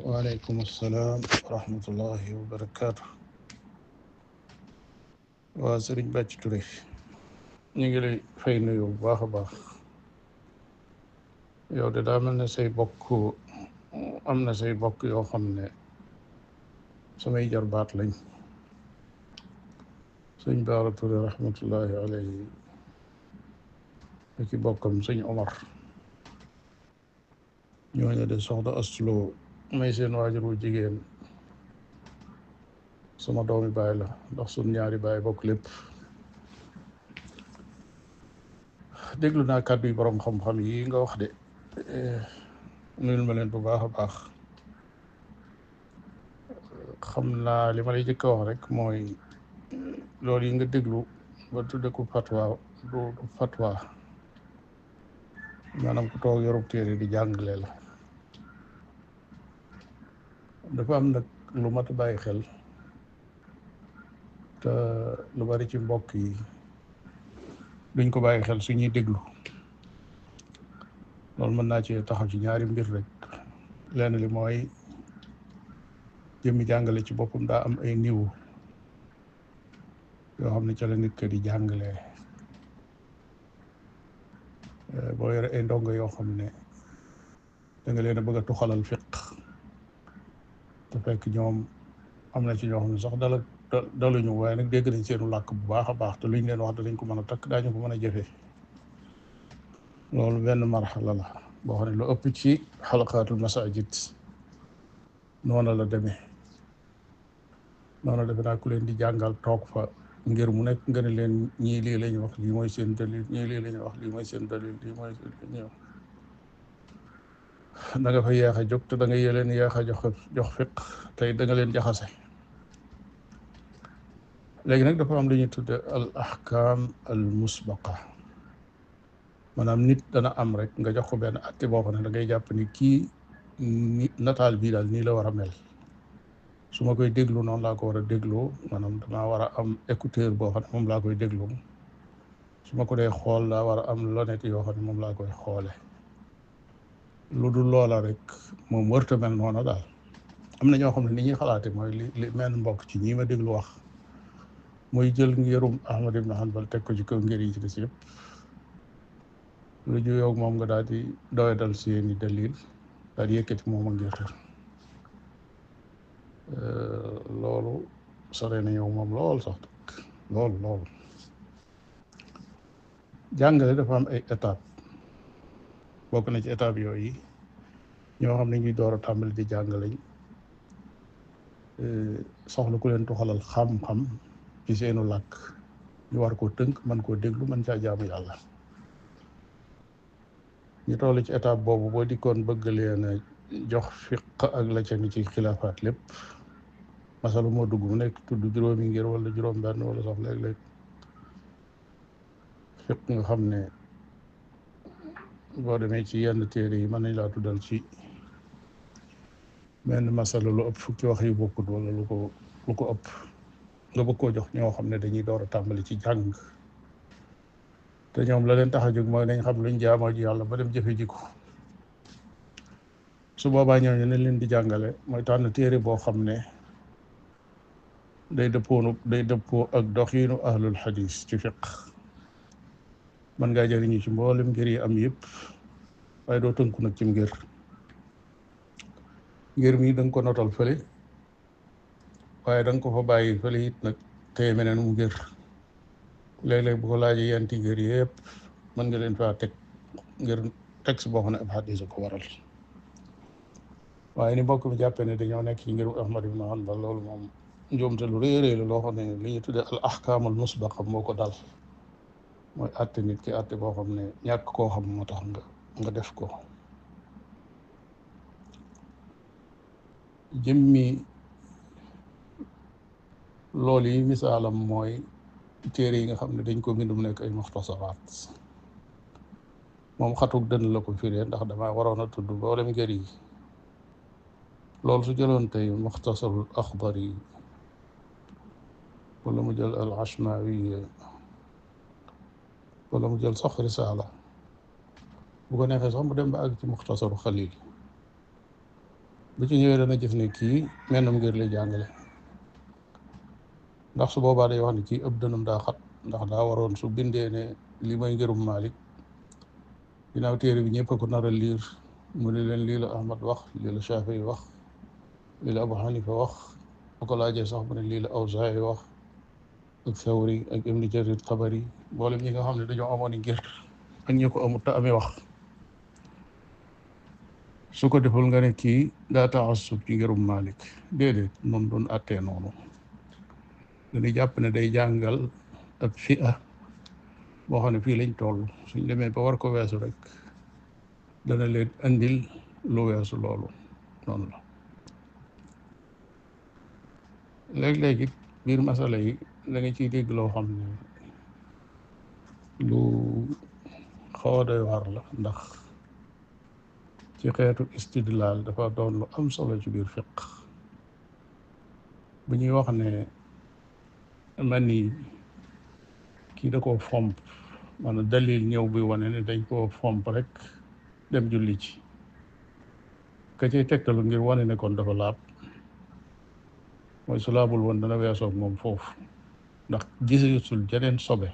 waaleykum salaam wa rahmatullahi wa barakaatu. waa Sëriñ Bàcc Ture ñu ngi lay fay nuyu bu baax a baax. yow de daa mel ne say bokk am na say bokk yoo xam ne samay jarbaat lañ. sëñ Baara Ture rahmatullahi alayhi ak i bokkam sëñ Omar ñooñu de soxna Astuloo may seen waajur wu jigéen sama doomi baay la ndax sun ñaari baay bokk lépp. déglu naa kàddu yi boroom xam-xam yi nga wax de nuyul ma leen bu baax a baax. xam naa li ma lay jëkk a wax rek mooy loolu yi nga déglu ba tudde ko fatwa du fatwa, maanaam ku toog yorub téere di jàngale la. dafa am nag lu mat a bàyyi xel te lu bari ci mbokk yi duñ ko bàyyi xel suñuy déglu. loolu mën naa ci taxaw ci ñaari mbir rek. lenn li mooy jëmmi jàngale ci boppam daa am ay niveau yoo xam ne ca la nit ka di jàngalee. boo yore ay ndongo yoo xam ne da nga leen a bëgg a tuxalal fiq te fekk ñoom am na ci ñoo xam ne sax daluñu, waaye nag dégg nañ seenu làkk bu baax a baax te luñ leen wax danañ ko mën a takk, daañu ko mën a jëfee. loolu benn marxala la boo xam ne lu ëpp ci xalaqaatul masajid noona la demee. noona defe naa ku leen di jàngal toog fa ngir mu nekk nga ne leen ñii lii lañu wax, lii mooy seen dalil, ñii lii lañu wax, lii mooy seen dalil, lii mooy seen da nga fa yeex a jóg te da nga leen yeex a jox fiq tey da nga leen jaxase. léegi nag dafa am lu ñuy tudde al ahkam al musbaqa, maanaam nit dana am rek nga jox ko benn atte boo xam ne da ngay jàpp ni kii nataal bii daal nii la war a mel. su ma koy déglu noonu laa ko war a dégloo, maanaam damaa war a am écouteur boo xam ne moom laa koy déglu. su ma ko dee xool daa war a am lunette yoo xam ne moom laa koy xoole. lu dul loola rek moom wërta mel noona daal. am na ñoo xam ne ni ñuy xalaate mooy li mel mbokk ci ñi ma déglu wax, mooy jël ngirum Ahmad ibn Hanbal teg ko ci kaw ngir yi ci des yëpp. lu juyoog moom nga daal di doy dal seeni dalil daal di yëkkati moom a ngir loolu sore na yow moom lool sax lool. jàngale dafa am ay étape. bokk na ci étape yooyu ñoo xam ne ñuy door a tàmbali di jàngale soxla ku leen tuxalal xam-xam ci seenu làkk, ñu war koo tënk, man koo déglu, man caa jaamu yàlla. ñu toll ci étape boobu boo dikkoon bëgg leen a jox fiq ak la ca ni ci xilaafaat lépp, masalu moo dugg mu nekk tudd juróomi ngir wala juróom benn wala sax léeg-léeg fiq nga xam ne boo demee ci yenn téere yi mën nañ laa tuddal ci benn masala lu ëpp fukki wax yu bokkut wala lu ko ëpp, nga bëgg koo jox ñoo xam ne dañuy door a tàmbali ci jàng te ñoom la leen tax a jóg mooy nañ xam luñ jaamoo ji yàlla ba dem jëfe ji ko. su boobaa ñooñu ne leen di jàngale mooy tànn téere boo xam ne day dëppoo ak doxiinu ahlul xadis ci fiq. mën ngaa jëriñu ci mboolem ngir yi am yëpp, waaye doo tënku nag ci ngir mi da nga ko notal fële, waaye da nga ko fa bàyyi fële it nag tey meneen mu ngir. léeg-léeg bu ko laajee yanti ngir yëpp mën nga leen faa teg ngir texte boo xam ne ab xadis ko waral. waaye ni mbokk mi jàppee ne dañoo nekk ci ngiru Ahmad ibn Hanbal, loolu moom njuumte lu réeréer la loo xam ne li ñu tuddee al ahkaam al musbaqa moo ko dal. mooy àtte nit ki àtte boo xam ne ñàkk koo xam moo tax nga def ko. jëmmi loolu yi misaalam mooy téere yi nga xam ne dañ ko bind mu nekk ay muxtasaraat. moom xatuk dënn la ko firee ndax damaa waroon a tudd boolem ngër yi. loolu su jëloon tey muxtasarul axdari wala mu jël al ashmawi wala mu jël sax risaala, bu ko neexee sax mu dem ba àgg ci muxtasaru xalil. bu ci ñëwee dana gis ne kii mennum ngir lay jàngale, ndax su boobaa day wax ne kii ëpp dënam daa xat, ndax daa waroon su bindee ne li mooy ngirum Malik ginnaaw téere bi ñëpp a ko nar a liir mu ne leen lii la Ahmad wax, lii la Shafii wax, lii la Abu Hanifa wax, bu ko laajee sax mu ne lii la Awzaa'i wax ak Thawri ak Ibn Jarir Tabari, mboolem ñi nga xam ne dañoo amoon i ngir ak ñi ko amut te amee wax. su ko deful nga ne kii daa taassub ci ngirum Malik, déedéet, noonu doon attee noonu. dañuy jàpp ne day jàngal ab fi'a boo xam ne fii lañ toll, suñ demee ba war ko weesu rek dana leen andil lu weesu loolu. noonu la léeg-léegi biir masala yi da nga ciy dégg loo xam ne lu xaw a doy waar la, ndax ci xeetu istidlaal dafa doon lu am solo ci biir fiq. bu ñuy wax ne man ni kii da koo fomp, maanaam dalil ñëw buy wane ne dañ koo fomp rek dem julli ci, ka cay tegtalu ngir wane ne kon dafa laab, mooy su laabul woon dana weesoog moom foofu, ndax gisul jeneen sobe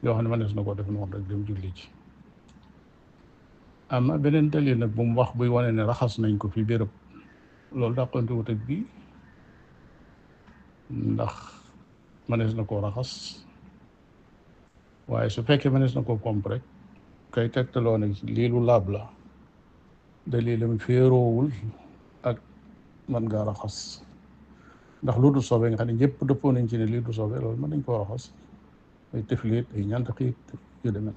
yoo xam ne mënees na ko def noonu rek dem julli ci. ama beneen dalil nag bu mu wax buy wane ne raxas nañ ko fi béréb, loolu dàqante wut ak bii, ndax mënees na koo raxas, waaye su fekkee mënees na koo pomp rek kay tegtaloo ne lii lu laab la, dalilam féeroowul ak mën ngaa raxas. ndax lu du sobe nga xam ne ñëpp dëppoo nañ ci ne lii du sobe, loolu mën nañ koo raxas, ay tifliit, ay ñantaxiit yu demee.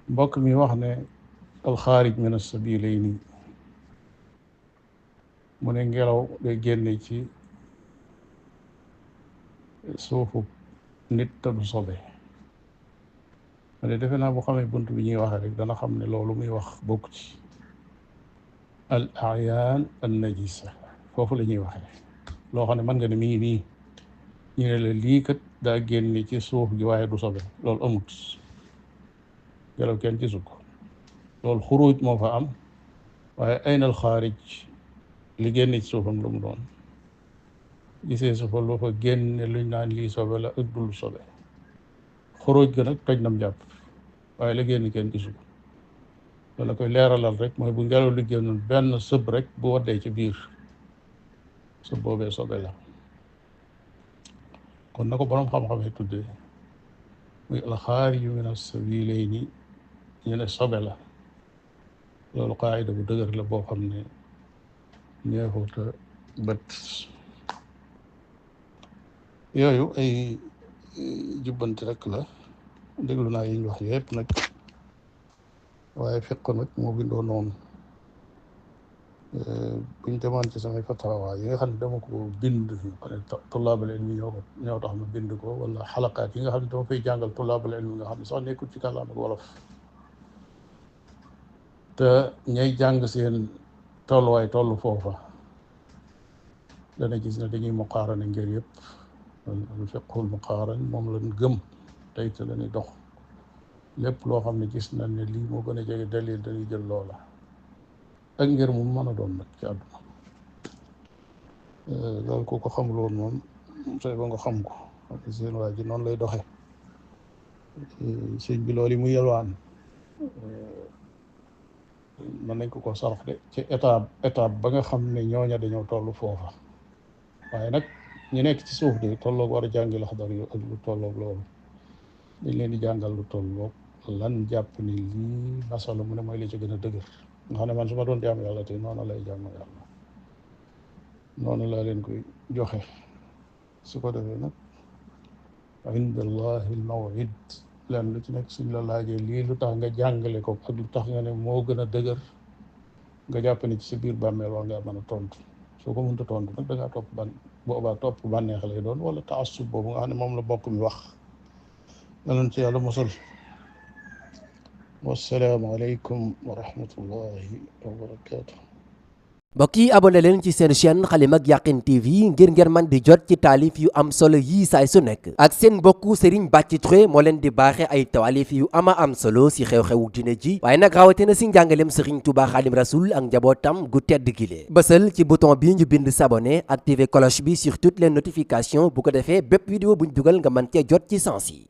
mbokk mi wax ne alxaarij min as-sabilayni, mu ne ngelaw day génne ci suufu nit te du sobe. ma ne defe naa bu xamee bunt bi ñuy waxee rek dana xam ne loolu muy wax bokk ci al ayaan an najisa. foofu la ñuy waxee loo xam ne mën nga ne mi ngi nii, ñu ne la lii kat daa génne ci suuf gi waaye du sobe, loolu amut. ngelaw kenn gisu ko, loolu xuruj moo fa am, waaye aynal xaarij, li génne ci suufam lu mu doon. gisee su fa lu fa génne luñ naan lii sobe la ak dul sobe. xuruj ga nag toj nam jàpp, waaye la génn kenn gisu ko. loolu la koy leeralal rek mooy bu ngelaw li génnoon benn sëb rek bu waddee ci biir, sëb boobee sobe la. kon na ko boroom xam-xamee tuddee muy alxaariju min as-sabilayni, ñu ne sobe la. loolu qaayida bu dëgër la boo xam ne neexuta bët. yooyu ay jubbanti rek la, déglu naa yi ñu wax yëpp nag, waaye fiq nag moo bindoo noonu. buñ demoon ci samay fatawa yi nga xam ne dama ko bind, tullaabul ilmi ñoo tax ma bind ko, wala xalaqaat yi nga xam ne dama fay jàngal tullaabul ilmi nga xam ne sax nekkul ci kàllaama ak wolof, te ñay jàng seen tolluwaay tollu foofa, dana gis ne dañuy muqaarane ngir yëpp. al fiqhul muqaaran moom lañ gëm tey te lañuy dox. lépp loo xam ne gis nañ ne lii moo gën a jege dalil dañuy jël loola, ak ngir mu mën a doon nag ci àdduna. loolu ku ko xamul woon moom sooy ba nga xam ko, seen waa ji noonu lay doxe. sëñ bi loolu yi mu yelwaan mën nañ ko sarax de ci étape ba nga xam ne ñooña dañoo toll foofa. waaye nag ñu nekk ci suuf de tolloog war a jàngi Laxdar yu ak lu tolloog loolu, dañ leen di jàngal lu tolloog lan jàpp ni lii masala mu ne mooy li ci gën a dëgër, nga xam ne man su ma doon jaamu yàlla te noonu lay jaamu yàlla, noonu laa leen koy joxe. su ko defee nag inda allahi al mawid, len lu ci nekk suñ la laajee lii lu tax nga jàngale ko ak lu tax nga ne moo gën a dëgër, nga jàpp ni ci sa biir bàmmeel war ngaa mën a tontu. soo ko mënta tontu nag da ngaa topp boobaa topp bànneex lay doon, wala taassub boobu nga xam ne moom la bokk mi wax. yàlla ci yàlla mosal. wassalaamu aleykum wa rahmatullahi wa barakatuh. mbokk yi abonné leen ci seen chaîne Xalimak Yaqin TV ngir man di jot ci taalif yu am solo yii saay su nekk ak seen mbokku Serigne Bathie Touré moo leen di baaxe ay taalif yu ama am solo si xew-xewu dina ji waaye nag rawatina si njàngaleem Serigne Touba Xadim Rasoul ak njabootam gu tedd gile bësal ci bouton bi ñu bind s'abonner activer cloche bi sur toutes les notifications bu ko defee bépp vidéo buñ dugal nga mën cee jot ci sens yi